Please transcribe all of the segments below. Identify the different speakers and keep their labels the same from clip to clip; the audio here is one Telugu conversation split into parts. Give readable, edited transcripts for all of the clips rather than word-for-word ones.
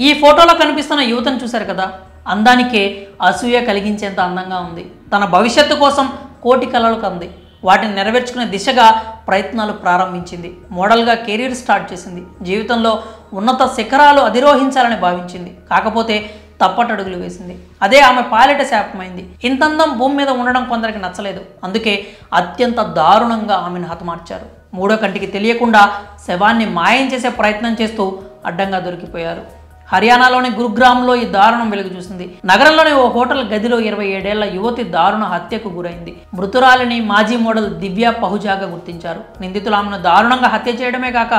Speaker 1: ఈ ఫోటోలో కనిపిస్తున్న యువతను చూశారు కదా, అందానికే అసూయ కలిగించేంత అందంగా ఉంది. తన భవిష్యత్తు కోసం కోటి కలలు కంది. వాటిని నెరవేర్చుకునే దిశగా ప్రయత్నాలు ప్రారంభించింది. మోడల్గా కెరీర్ స్టార్ట్ చేసింది. జీవితంలో ఉన్నత శిఖరాలు అధిరోహించాలని భావించింది. కాకపోతే తప్పటడుగులు వేసింది. అదే ఆమె పాలిట శాపమైంది. ఇంతందం భూమి మీద ఉండడం కొందరికి నచ్చలేదు. అందుకే అత్యంత దారుణంగా ఆమెను హతమార్చారు. మూడో కంటికి తెలియకుండా శవాన్ని మాయం చేసే ప్రయత్నం చేస్తూ అడ్డంగా దొరికిపోయారు. హర్యానాలోని గురుగ్రామ్లో ఈ దారుణం వెలుగు చూసింది. నగరంలోని ఓ హోటల్ గదిలో 27 ఏళ్ల యువతి దారుణ హత్యకు గురైంది. మృతురాలిని మాజీ మోడల్ దివ్య పహుజాగా గుర్తించారు. నిందితులు ఆమెను దారుణంగా హత్య చేయడమే కాక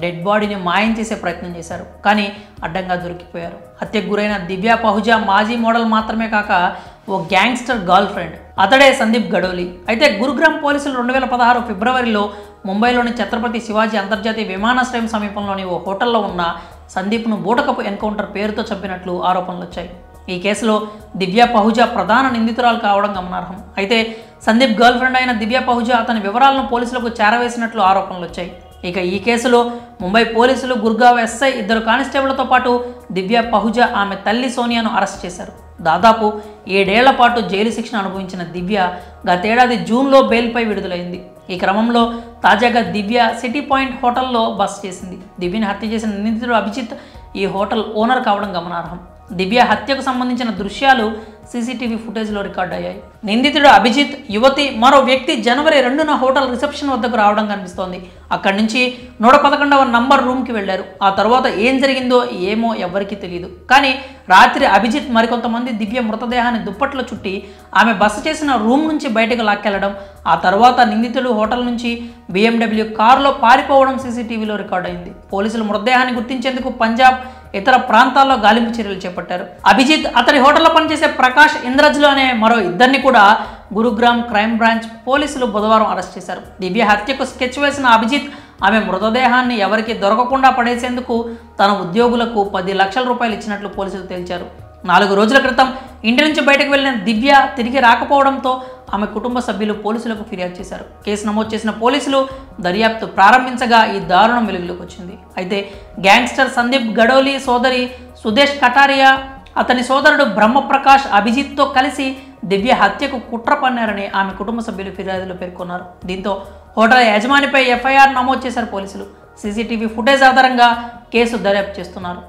Speaker 1: డెడ్ బాడీని మాయం చేసే ప్రయత్నం చేశారు. కానీ అడ్డంగా దొరికిపోయారు. హత్యకు గురైన దివ్య పహుజా మాజీ మోడల్ మాత్రమే కాక ఓ గ్యాంగ్స్టర్ గర్ల్ ఫ్రెండ్. అతడే సందీప్ గడోలి. అయితే గురుగ్రామ్ పోలీసులు 2016 ఫిబ్రవరిలో ముంబైలోని ఛత్రపతి శివాజీ అంతర్జాతీయ విమానాశ్రయం సమీపంలోని ఓ హోటల్లో ఉన్న సందీప్ను బూటకపు ఎన్కౌంటర్ పేరుతో చంపినట్లు ఆరోపణలు వచ్చాయి. ఈ కేసులో దివ్య పహుజా ప్రధాన నిందితురాలు కావడం గమనార్హం. అయితే సందీప్ గర్ల్ ఫ్రెండ్ అయిన దివ్య పహుజా అతని వివరాలను పోలీసులకు చేరవేసినట్లు ఆరోపణలు వచ్చాయి. ఇక ఈ కేసులో ముంబై పోలీసులు గుర్గావ్ ఎస్ఐ 2 కానిస్టేబుళ్లతో పాటు దివ్య పహుజా ఆమె తల్లి సోనియాను అరెస్ట్ చేశారు. దాదాపు 7 ఏళ్ల పాటు జైలు శిక్షణ అనుభవించిన దివ్య గతేడాది జూన్లో బెయిల్పై విడుదలైంది. ఈ క్రమంలో తాజాగా దివ్య సిటీ పాయింట్ హోటల్లో బస చేసింది. దివ్యని హత్య చేసిన నిందితుడు అభిజిత్ ఈ హోటల్ ఓనర్ కావడం గమనార్హం. దివ్య హత్యకు సంబంధించిన దృశ్యాలు సీసీటీవీ ఫుటేజ్లో రికార్డ్ అయ్యాయి. నిందితుడు అభిజిత్, యువతి, మరో వ్యక్తి జనవరి 2న హోటల్ రిసెప్షన్ వద్దకు రావడం కనిపిస్తోంది. అక్కడి నుంచి 111వ నంబర్ రూమ్కి వెళ్లారు. ఆ తర్వాత ఏం జరిగిందో ఏమో ఎవ్వరికీ తెలియదు. కానీ రాత్రి అభిజిత్ మరికొంతమంది దివ్య మృతదేహాన్ని దుప్పట్లో చుట్టి ఆమె బస చేసిన రూమ్ నుంచి బయటకు లాక్కెళ్లడం, ఆ తర్వాత నిందితుడు హోటల్ నుంచి BMW కారులో పారిపోవడం సీసీటీవీలో రికార్డ్ అయింది. పోలీసులు మృతదేహాన్ని గుర్తించేందుకు పంజాబ్, ఇతర ప్రాంతాల్లో గాలింపు చర్యలు చేపట్టారు. అభిజిత్, అతని హోటల్లో పనిచేసే ప్రకాష్ ఇంద్రజ్లు అనే మరో ఇద్దరిని కూడా గురుగ్రామ్ క్రైమ్ బ్రాంచ్ పోలీసులు బుధవారం అరెస్ట్ చేశారు. దివ్య హత్యకు స్కెచ్ వేసిన అభిజిత్ ఆమె మృతదేహాన్ని ఎవరికి దొరకకుండా పడేసేందుకు తన ఉద్యోగులకు 10 లక్షల రూపాయలు ఇచ్చినట్లు పోలీసులు తేల్చారు. 4 రోజుల క్రితం ఇంటి నుంచి బయటకు వెళ్లిన దివ్య తిరిగి రాకపోవడంతో ఆమె కుటుంబ సభ్యులు పోలీసులకు ఫిర్యాదు చేశారు. కేసు నమోదు చేసిన పోలీసులు దర్యాప్తు ప్రారంభించగా ఈ దారుణం వెలుగులోకి వచ్చింది. అయితే గ్యాంగ్స్టర్ సందీప్ గడోలి సోదరి సుదేశ్ కటారియా, అతని సోదరుడు బ్రహ్మప్రకాష్ అభిజిత్తో కలిసి దివ్య హత్యకు కుట్ర పన్నారని ఆమె కుటుంబ సభ్యులు ఫిర్యాదులో పేర్కొన్నారు. దీంతో హోటల్ యజమానిపై FIR నమోదు చేశారు పోలీసులు. సీసీటీవీ ఫుటేజ్ ఆధారంగా కేసు దర్యాప్తు చేస్తున్నారు.